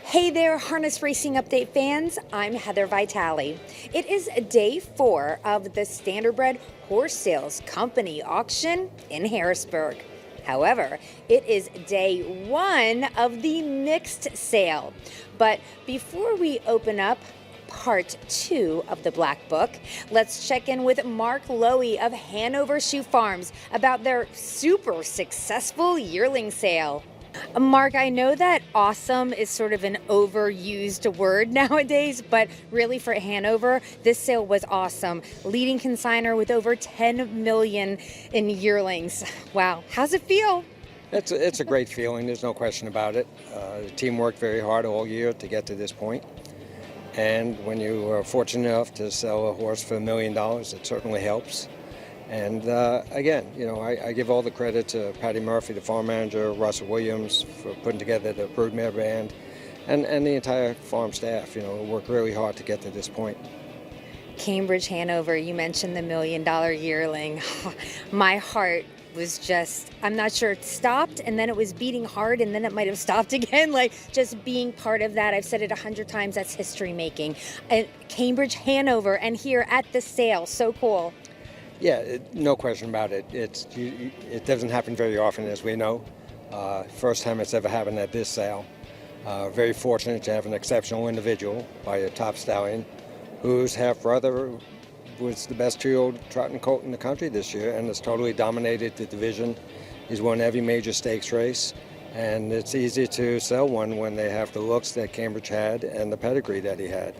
Hey there, Harness Racing Update fans. I'm Heather Vitale. It is day 4 of the Standardbred Horse Sales Company auction in Harrisburg. However, it is day 1 of the mixed sale. But before we open up part 2 of the Black Book, let's check in with Mark Loewe of Hanover Shoe Farms about their super successful yearling sale. Mark, I know that awesome is sort of an overused word nowadays, but really for Hanover, this sale was awesome. Leading consignor with over 10 million in yearlings. Wow, how's it feel? It's a great feeling, there's no question about it. The team worked very hard all year to get to this point. And when you are fortunate enough to sell a horse for $1 million, it certainly helps. And again, you know, I give all the credit to Patty Murphy, the farm manager, Russell Williams for putting together the broodmare band, and the entire farm staff. You know, worked really hard to get to this point. Cambridge, Hanover, you mentioned the $1 million yearling. My heart was just, I'm not sure it stopped, and then it was beating hard, and then it might have stopped again. Like, just being part of that, I've said it 100 times, that's history making. Cambridge, Hanover, and here at the sale, so cool. Yeah, no question about it. It doesn't happen very often, as we know. First time it's ever happened at this sale. Very fortunate to have an exceptional individual by a top stallion whose half-brother was the best two-year-old trotting colt in the country this year and has totally dominated the division. He's won every major stakes race, and it's easy to sell one when they have the looks that Cambridge had and the pedigree that he had.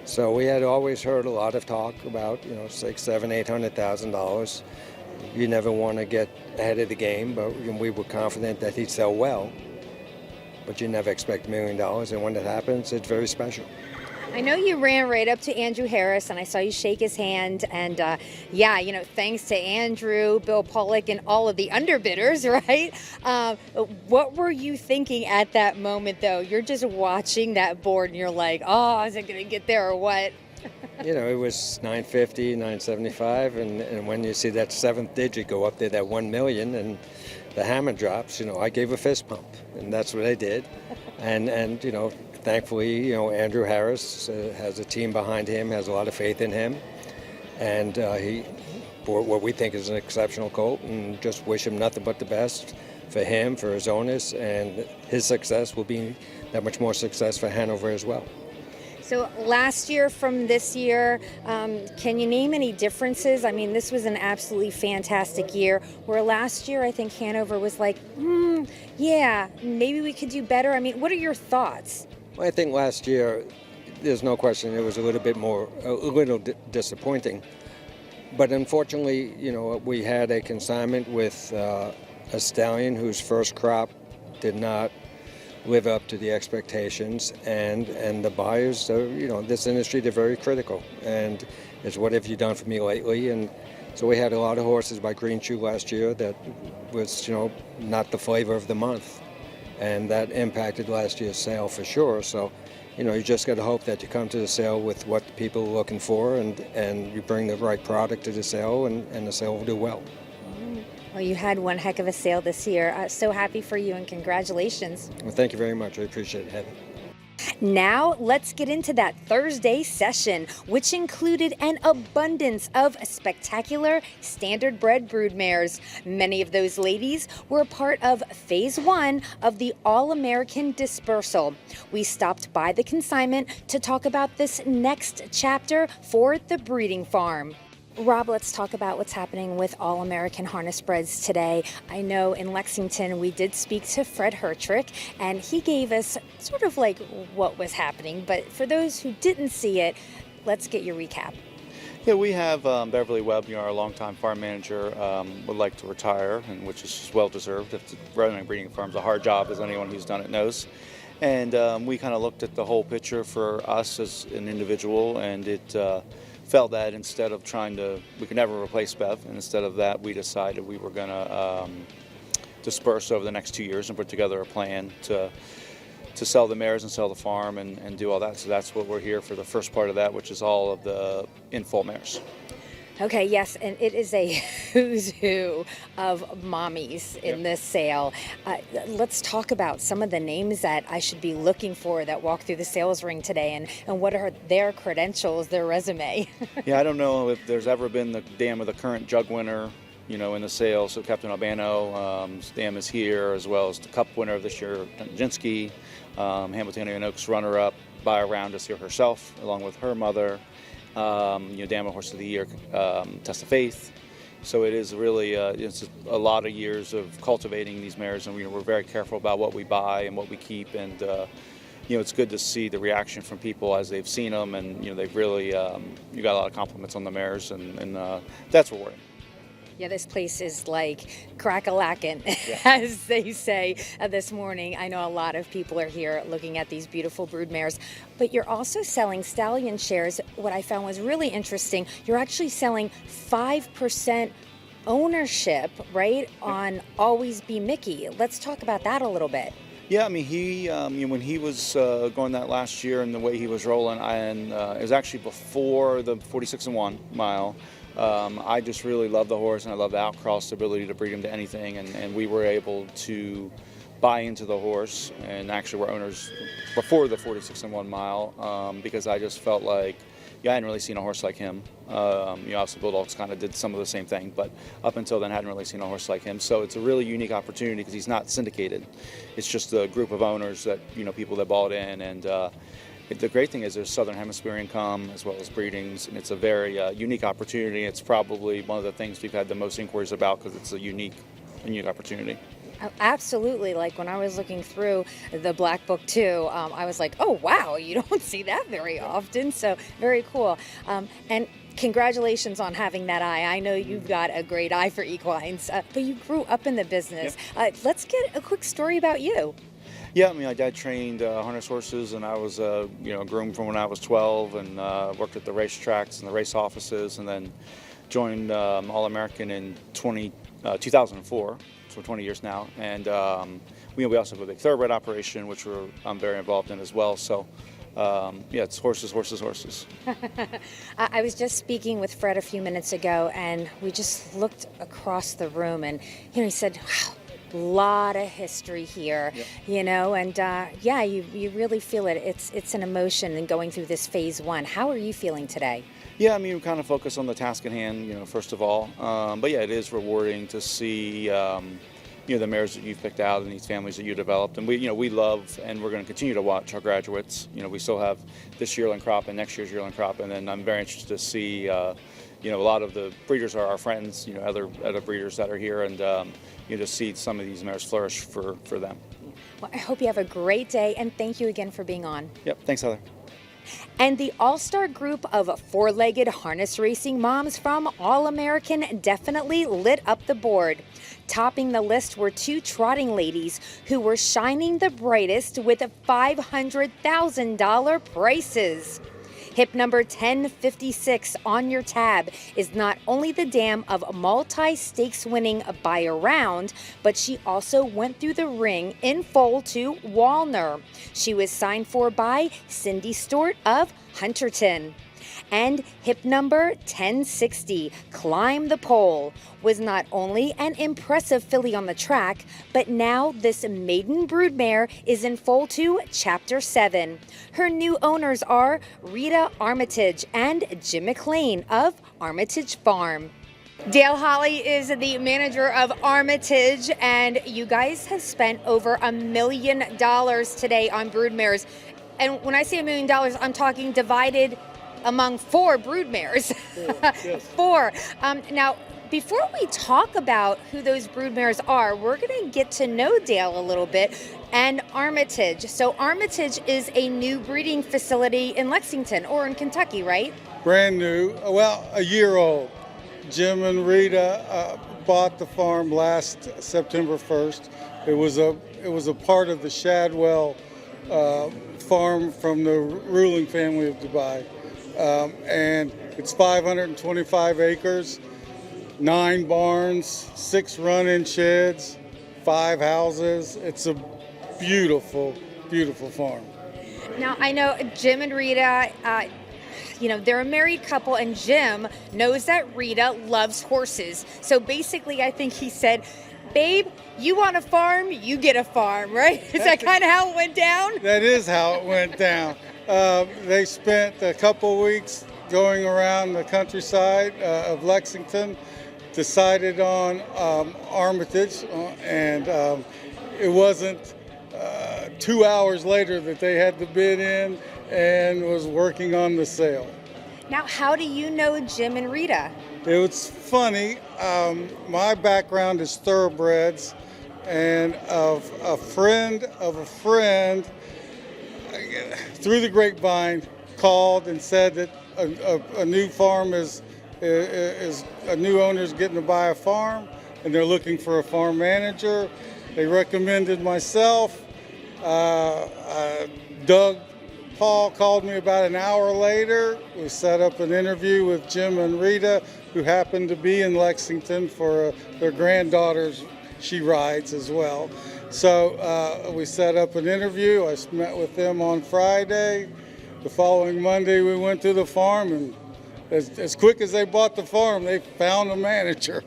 So we had always heard a lot of talk about, you know, $600,000, $700,000, $800,000. You never want to get ahead of the game, but we were confident that he'd sell well. But you never expect $1 million, and when it happens, it's very special. I know you ran right up to Andrew Harris, and I saw you shake his hand, and yeah, you know, thanks to Andrew, Bill Pollock, and all of the underbidders, right? What were you thinking at that moment, though? You're just watching that board, and you're like, oh, is it going to get there or what? You know, it was 950, 975, and when you see that seventh digit go up there, that 1 million, and the hammer drops, you know, I gave a fist pump, and that's what I did. And you know, thankfully, you know, Andrew Harris has a team behind him, has a lot of faith in him, and he bought what we think is an exceptional colt, and just wish him nothing but the best for him, for his owners, and his success will be that much more success for Hanover as well. So last year from this year, can you name any differences? I mean, this was an absolutely fantastic year, where last year I think Hanover was like, yeah, maybe we could do better. I mean, what are your thoughts? Well, I think last year, there's no question it was a little disappointing. But unfortunately, you know, we had a consignment with a stallion whose first crop did not live up to the expectations, and the buyers, you know, this industry, they're very critical, and it's what have you done for me lately? And so we had a lot of horses by Green Shoe last year that was, you know, not the flavor of the month, and that impacted last year's sale for sure. So, you know, you just got to hope that you come to the sale with what people are looking for, and you bring the right product to the sale, and the sale will do well. Well, you had one heck of a sale this year. So happy for you, and congratulations. Well, thank you very much. I appreciate it, Heather. Now, let's get into that Thursday session, which included an abundance of spectacular standard-bred broodmares. Many of those ladies were part of Phase 1 of the All-American Dispersal. We stopped by the consignment to talk about this next chapter for the breeding farm. Rob, let's talk about what's happening with All-American Harness Breds today. I know in Lexington we did speak to Fred Hertrick, and he gave us sort of like what was happening. But for those who didn't see it, let's get your recap. Yeah, we have Beverly Webb, you know, our longtime farm manager, would like to retire, and which is well-deserved. Running a breeding farm is a hard job, as anyone who's done it knows. And we kind of looked at the whole picture for us as an individual, and it felt that instead of we could never replace Bev, and instead of that, we decided we were going to disperse over the next 2 years and put together a plan to sell the mares and sell the farm and do all that. So that's what we're here for, the first part of that, which is all of the in-foal mares. Okay, yes, and it is a who's who of mommies in this sale. Let's talk about some of the names that I should be looking for that walk through the sales ring today, and what are their credentials, their resume. Yeah, I don't know if there's ever been the dam of the current jug winner, in the sale. So Captain Albano's dam is here, as well as the cup winner of this year, Jinsky, Hamiltonian Oaks runner-up by a round this year herself, along with her mother. Dam of Horse of the Year, Test of Faith. So it is really it's a lot of years of cultivating these mares, and we're very careful about what we buy and what we keep. And it's good to see the reaction from people as they've seen them, and they've really you got a lot of compliments on the mares, and that's rewarding. Yeah, this place is like crack-a-lackin', as they say this morning. I know a lot of people are here looking at these beautiful brood mares, but you're also selling stallion shares. What I found was really interesting, you're actually selling 5% ownership, right, on Always Be Mickey. Let's talk about that a little bit. Yeah, I mean, he when he was going that last year and the way he was rolling, and it was actually before the 46-1 mile. I just really love the horse, and I love the outcross, the ability to breed him to anything, and we were able to buy into the horse, and actually were owners before the 46-1 mile, because I just felt like, I hadn't really seen a horse like him. Obviously Bulldogs kind of did some of the same thing, but up until then hadn't really seen a horse like him. So it's a really unique opportunity because he's not syndicated. It's just a group of owners that, people that bought in, and the great thing is there's Southern Hemisphere income as well as breedings, and it's a very unique opportunity. It's probably one of the things we've had the most inquiries about because it's a unique opportunity. Oh, absolutely. Like when I was looking through the Black Book too, I was like, oh, wow, you don't see that very often. So very cool. And congratulations on having that eye. I know you've got a great eye for equines, but you grew up in the business. Let's get a quick story about you. Yeah, I mean, my dad trained harness horses, and I was, groomed from when I was 12, and worked at the racetracks and the race offices, and then joined All-American in 2004, so 20 years now. And we also have a big thoroughbred operation, which I'm very involved in as well. So, it's horses, horses, horses. I was just speaking with Fred a few minutes ago, and we just looked across the room, and he said, wow, lot of history here, and you really feel it. It's an emotion in going through this phase one. How are you feeling today? Yeah, I mean, we kind of focus on the task at hand, first of all. But yeah, it is rewarding to see, the mares that you've picked out and these families that you developed. And we love, and we're going to continue to watch our graduates. We still have this yearling crop and next year's yearling crop. And then I'm very interested to see, a lot of the breeders are our friends, other breeders that are here, and to see some of these mares flourish for them. Well, I hope you have a great day, and thank you again for being on. Yep, thanks, Heather. And the all-star group of four-legged harness racing moms from All-American definitely lit up the board. Topping the list were two trotting ladies who were shining the brightest with $500,000 prices. Hip number 1056 on your tab is not only the dam of multi-stakes winning by a round, but she also went through the ring in foal to Walner. She was signed for by Cindy Stewart of Hunterton. And hip number 1060, Climb the Pole, was not only an impressive filly on the track, but now this maiden broodmare is in foal to Chapter 7. Her new owners are Rita Armitage and Jim McLean of Armitage Farm. Dale Holly is the manager of Armitage, and you guys have spent over $1 million today on broodmares. And when I say $1 million, I'm talking divided among four broodmares. Yes. Four. Now, before we talk about who those broodmares are, we're going to get to know Dale a little bit and Armitage. So Armitage is a new breeding facility in Lexington or in Kentucky, right? Brand new, well, a year old. Jim and Rita bought the farm last September 1st. It was a part of the Shadwell farm from the ruling family of Dubai. And it's 525 acres, 9 barns, 6 run-in sheds, 5 houses. It's a beautiful, beautiful farm. Now, I know Jim and Rita, they're a married couple, and Jim knows that Rita loves horses. So basically, I think he said, babe, you want a farm, you get a farm, right? Is that kind of how it went down? That is how it went down. They spent a couple weeks going around the countryside of Lexington, decided on Armitage, and it wasn't 2 hours later that they had the bid in and was working on the sale. Now, how do you know Jim and Rita? It was funny. My background is thoroughbreds, and of a friend through the grapevine called and said that a new farm is a new owner's getting to buy a farm, and they're looking for a farm manager. They recommended myself. Doug Paul called me about an hour later. We set up an interview with Jim and Rita, who happened to be in Lexington for their granddaughter's, she rides as well. So we set up an interview. I met with them on Friday. The following Monday, we went to the farm, and as quick as they bought the farm, they found a manager.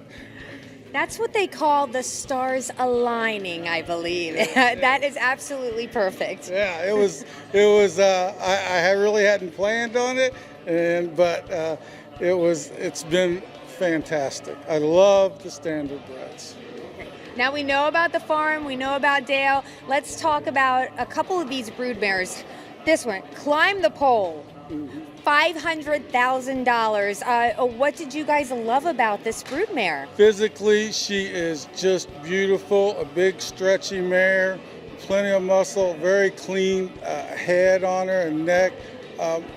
That's what they call the stars aligning, I believe. That is absolutely perfect. Yeah, it was. I really hadn't planned on it, but it's been fantastic. I love the standardbreds. Now we know about the farm, we know about Dale. Let's talk about a couple of these broodmares. This one, Climb the Pole. $500,000. What did you guys love about this broodmare? Physically, she is just beautiful. A big, stretchy mare, plenty of muscle, very clean head on her and neck.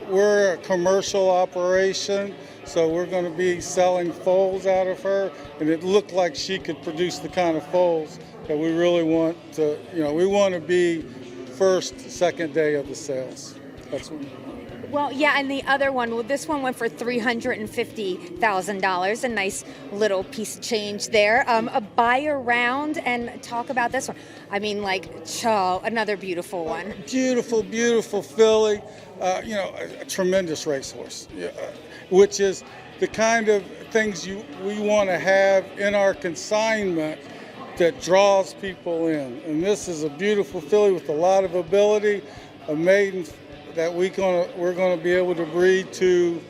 We're a commercial operation, so we're going to be selling foals out of her, and it looked like she could produce the kind of foals that we really want to. We want to be first, second day of the sales. That's what. Well, yeah, and the other one, this one went for $350,000. A nice little piece of change there. A buy around and talk about this one. I mean, another beautiful one. Beautiful, beautiful filly. A tremendous racehorse, which is the kind of things we want to have in our consignment that draws people in. And this is a beautiful filly with a lot of ability, a maiden that we're going to be able to breed to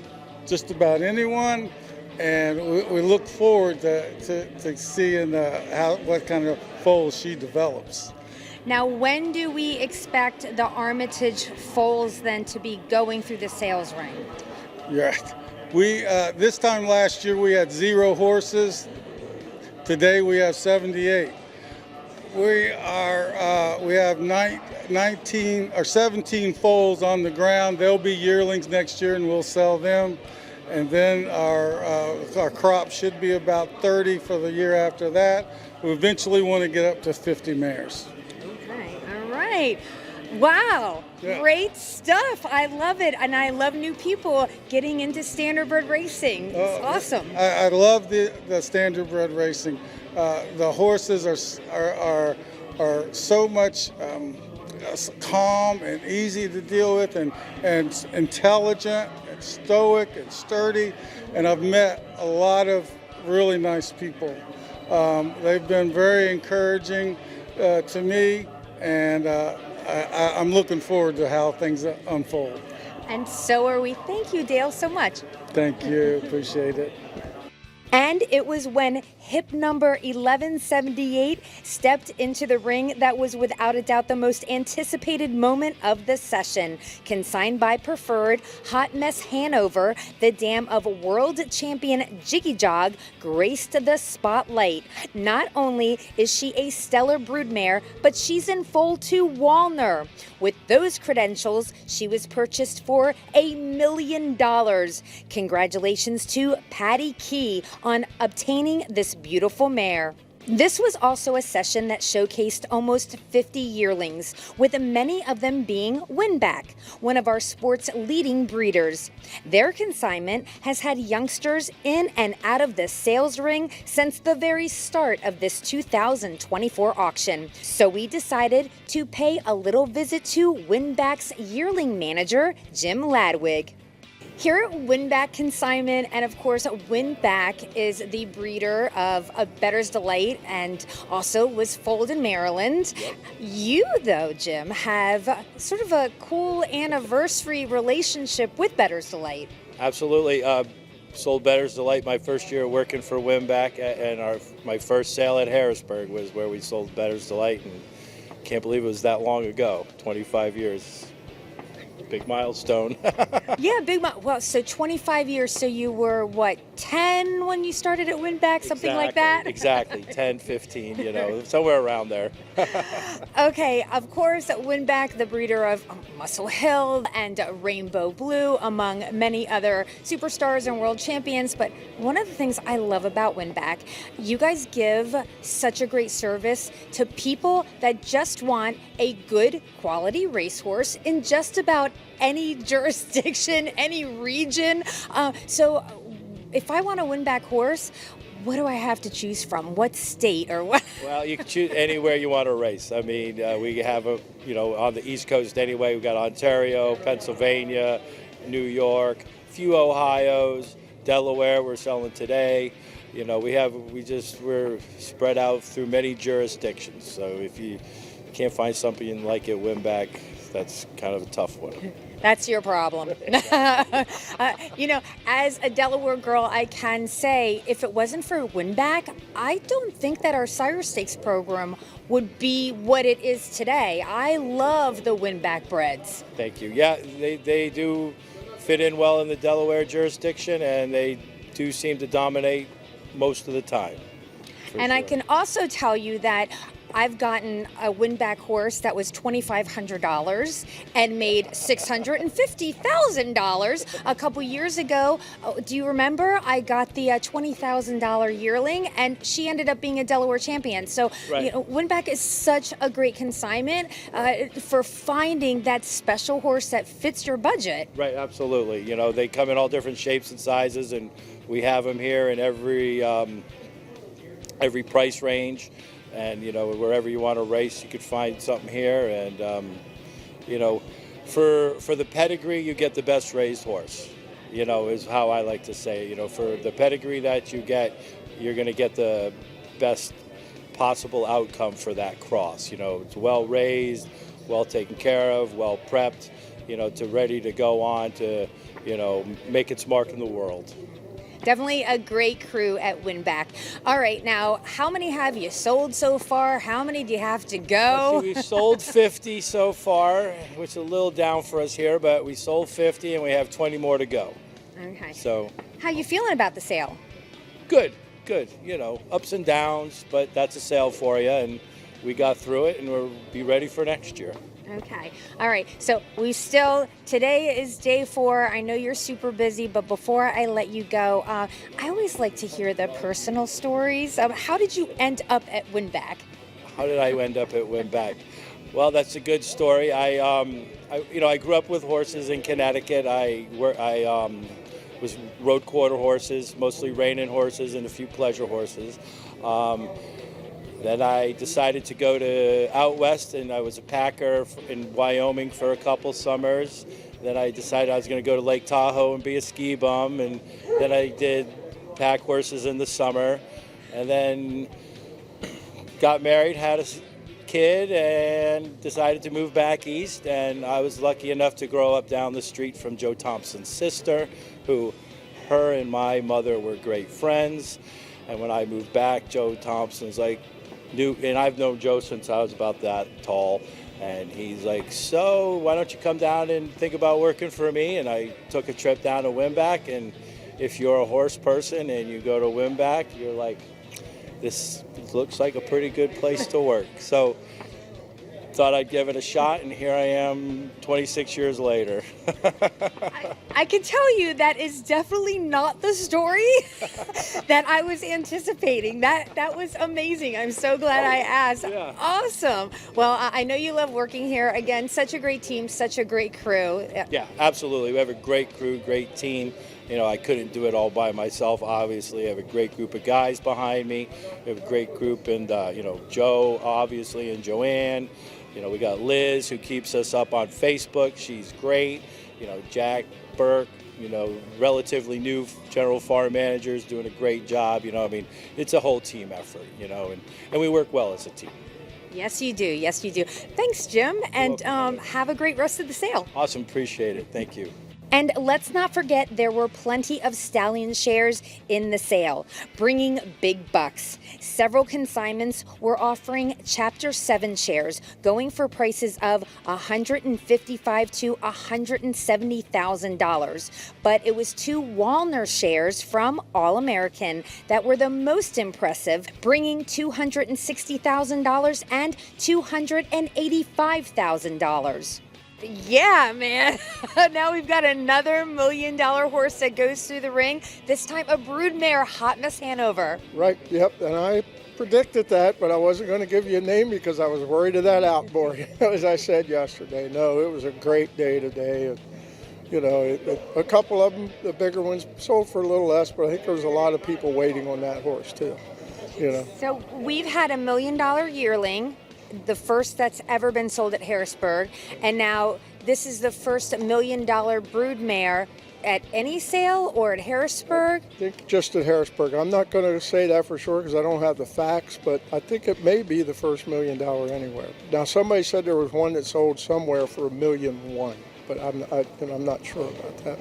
just about anyone, and we look forward to seeing what kind of foals she develops. Now, when do we expect the Armitage foals then to be going through the sales ring? Yeah, this time last year we had 0 horses. Today we have 78. We have 19 or 17 foals on the ground. They'll be yearlings next year, and we'll sell them. And then our crop should be about 30 for the year after that. We eventually want to get up to 50 mares. Okay, all right. Wow, yeah. Great stuff. I love it, and I love new people getting into standardbred racing. It's awesome. I love the standardbred racing. The horses are so much calm and easy to deal with, and intelligent and stoic and sturdy. And I've met a lot of really nice people. They've been very encouraging to me, and I'm looking forward to how things unfold. And so are we. Thank you, Dale, so much. Thank you. Appreciate it. And it was when hip number 1178 stepped into the ring that was without a doubt the most anticipated moment of the session. Consigned by Preferred, Hot Mess Hanover, the dam of world champion Jiggy Jog, graced the spotlight. Not only is she a stellar broodmare, but she's in foal to Walner. With those credentials, she was purchased for $1 million. Congratulations to Patty Key on obtaining this beautiful mare. This was also a session that showcased almost 50 yearlings, with many of them being Winbak, one of our sport's leading breeders. Their consignment has had youngsters in and out of the sales ring since the very start of this 2024 auction. So we decided to pay a little visit to Winbak's yearling manager, Jim Ladwig. Here at Winbak Consignment, and of course, Winbak is the breeder of a Bettor's Delight and also was foaled in Maryland. Yep. You, though, Jim, have sort of a cool anniversary relationship with Bettor's Delight. Absolutely. Sold Bettor's Delight my first year working for Winbak, and my first sale at Harrisburg was where we sold Bettor's Delight, and can't believe it was that long ago, 25 years. Big milestone. Yeah, well, so 25 years, so you were, what, 10 when you started at Winbak, something like that? Exactly, 10, 15, somewhere around there. Okay, of course, Winbak, the breeder of Muscle Hill and Rainbow Blue, among many other superstars and world champions. But one of the things I love about Winbak, you guys give such a great service to people that just want a good quality racehorse in just about any jurisdiction, any region. So if I want a Winbak horse, what do I have to choose from? What state or what? Well, you can choose anywhere you want to race. I mean, we have on the East Coast anyway, we've got Ontario, Pennsylvania, New York, a few Ohios, Delaware we're selling today. We're spread out through many jurisdictions. So if you can't find something like it, Winbak, that's kind of a tough one. That's your problem. As a Delaware girl, I can say if it wasn't for Winbak, I don't think that our Sire Stakes program would be what it is today. I love the Winbak breds. Thank you. Yeah, they do fit in well in the Delaware jurisdiction, and they do seem to dominate most of the time. And sure. I can also tell you that I've gotten a Winbak horse that was $2,500 and made $650,000 a couple years ago. Do you remember? I got the $20,000 yearling, and she ended up being a Delaware champion. So, right. Winbak is such a great consignment for finding that special horse that fits your budget. Right, absolutely. They come in all different shapes and sizes, and we have them here in every price range. And, wherever you want to race, you could find something here. And, for the pedigree, you get the best raised horse, is how I like to say. For the pedigree that you get, you're going to get the best possible outcome for that cross. It's well raised, well taken care of, well prepped, to ready to go on to, make its mark in the world. Definitely a great crew at Winbak. All right, now, how many have you sold so far? How many do you have to go? We've sold 50 so far, which is a little down for us here, but we sold 50 and we have 20 more to go. Okay. So, how you feeling about the sale? Good. Ups and downs, but that's a sale for you, and we got through it, and we'll be ready for next year. Okay. All right. So today is day 4. I know you're super busy, but before I let you go, I always like to hear the personal stories. How did you end up at Winbak? How did I end up at Winbak? Well, that's a good story. I grew up with horses in Connecticut. I was road quarter horses, mostly reining horses and a few pleasure horses. Then I decided to go to out west, and I was a packer in Wyoming for a couple summers. Then I decided I was going to go to Lake Tahoe and be a ski bum, and then I did pack horses in the summer, and then got married, had a kid, and decided to move back east. And I was lucky enough to grow up down the street from Joe Thompson's sister, her and my mother were great friends. And when I moved back, Joe Thompson's and I've known Joe since I was about that tall, and he's like, so why don't you come down and think about working for me? And I took a trip down to Winbak, and if you're a horse person and you go to Winbak, you're like, this looks like a pretty good place to work. So thought I'd give it a shot, and here I am 26 years later. I can tell you that is definitely not the story that I was anticipating. That was amazing. I'm so glad I asked. Yeah. Awesome. Well, I know you love working here. Again, such a great team, such a great crew. Yeah, absolutely. We have a great crew, great team. I couldn't do it all by myself, obviously. I have a great group of guys behind me. We have a great group, and, Joe, obviously, and Joanne. We got Liz, who keeps us up on Facebook. She's great. Jack, Burke, relatively new general farm managers doing a great job. It's a whole team effort, and we work well as a team. Yes, you do. Yes, you do. Thanks, Jim, and have a great rest of the sale. Awesome. Appreciate it. Thank you. And let's not forget there were plenty of stallion shares in the sale, bringing big bucks. Several consignments were offering Chapter 7 shares, going for prices of $155,000 to $170,000. But it was 2 Walner shares from All American that were the most impressive, bringing $260,000 and $285,000. Yeah, man. Now we've got another $1 million horse that goes through the ring, this time a broodmare, Hot Miss Hanover. Right, yep, and I predicted that, but I wasn't going to give you a name because I was worried of that outboard, as I said yesterday. No, it was a great day today. A couple of them, the bigger ones, sold for a little less, but I think there was a lot of people waiting on that horse, too. So we've had $1 million yearling, the first that's ever been sold at Harrisburg, and now this is the first $1 million broodmare at any sale or at Harrisburg? I think just at Harrisburg. I'm not going to say that for sure because I don't have the facts, but I think it may be the first $1 million anywhere. Now, somebody said there was one that sold somewhere for $1.1 million, but I'm not sure about that.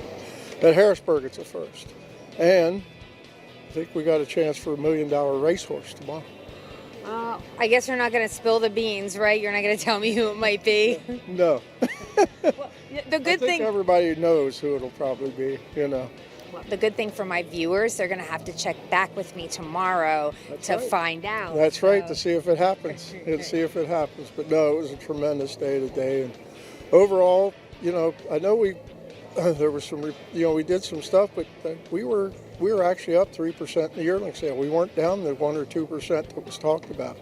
At Harrisburg, it's a first. And I think we got a chance for $1 million racehorse tomorrow. I guess you're not going to spill the beans, right? You're not going to tell me who it might be. No. Well, the good thing. Everybody knows who it'll probably be. Well, the good thing for my viewers, they're going to have to check back with me tomorw find out. That's right, to see if it happens. But no, it was a tremendous day today, and overall, I know there was some, we did some stuff, but we were actually up 3% in the yearling sale. We weren't down the 1 or 2% that was talked about.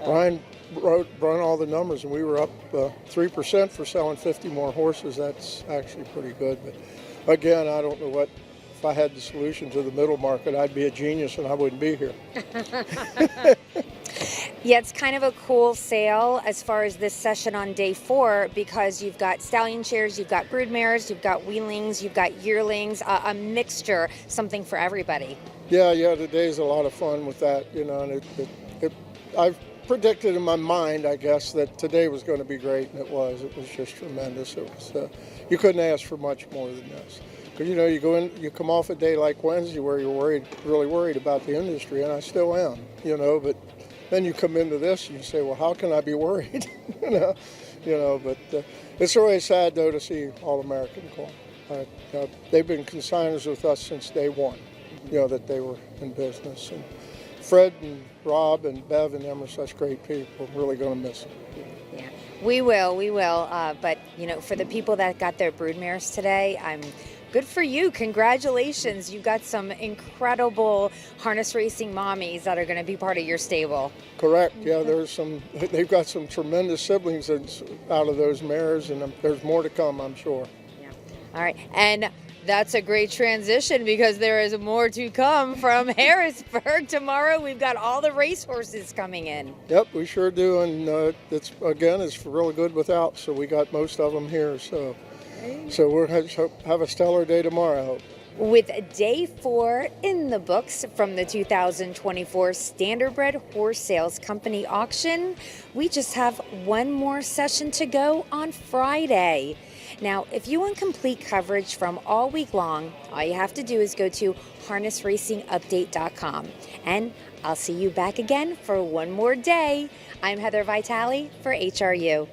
Brian run all the numbers, and we were up 3% for selling 50 more horses. That's actually pretty good. But again, I don't know if I had the solution to the middle market, I'd be a genius and I wouldn't be here. Yeah, it's kind of a cool sale as far as this session on day 4 because you've got stallion shares, you've got broodmares, you've got weanlings, you've got yearlings, a mixture, something for everybody. Yeah, today's a lot of fun with that, and I've predicted in my mind, I guess, that today was going to be great, and it was. It was just tremendous. It was, you couldn't ask for much more than this. Because, you come off a day like Wednesday where you're really worried about the industry, and I still am, but then you come into this and you say, well, how can I be worried? But it's really sad, though, to see All American call. They've been consigners with us since day one, that they were in business. And Fred and Rob and Bev and them are such great people. I'm really going to miss them. Yeah, we will. But, for the people that got their broodmares today, good for you. Congratulations. You got some incredible harness racing mommies that are going to be part of your stable. Correct. Yeah, they've got some tremendous siblings out of those mares, and there's more to come, I'm sure. Yeah. All right. And that's a great transition because there is more to come from Harrisburg. Tomorrow we've got all the racehorses coming in. Yep, we sure do. And it's really good without, so we got most of them here. So we'll have a stellar day tomorrow, I hope. With day 4 in the books from the 2024 Standardbred Horse Sales Company auction, we just have one more session to go on Friday. Now, if you want complete coverage from all week long, all you have to do is go to harnessracingupdate.com. And I'll see you back again for one more day. I'm Heather Vitale for HRU.